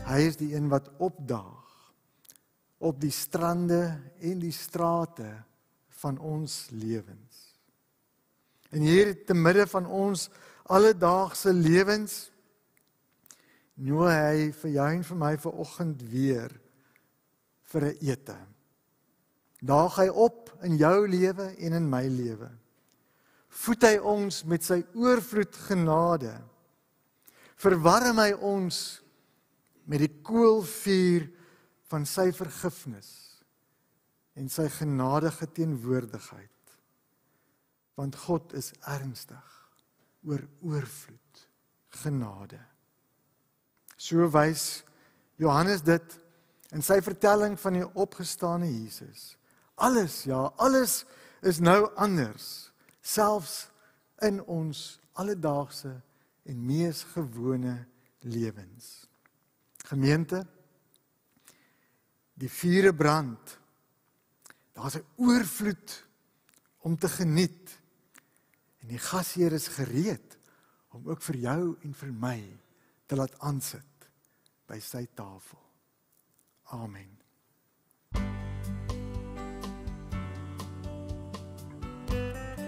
Hy is die een wat opdaag op die strande en die strate van ons lewens. En hier te midde van ons alledaagse lewens, nooi hy vir jou en vir my vanoggend weer vir 'n ete. Daag hy op in jou lewe en in my lewe. Voed hy ons met sy oorvloed genade. Verwarm hy ons met die koelvuur van sy vergifnis en sy genadige teenwoordigheid. Want God is ernstig oor oorvloed genade. So wys Johannes dit in sy vertelling van die opgestane Jesus. Alles is nou anders, selfs in ons alledaagse en mees gewone lewens. Gemeente, die vure brand. Daar's 'n oorvloed om te geniet. En die gasheer is gereed om ook vir jou en vir my te laat aansit by sy tafel. Amen.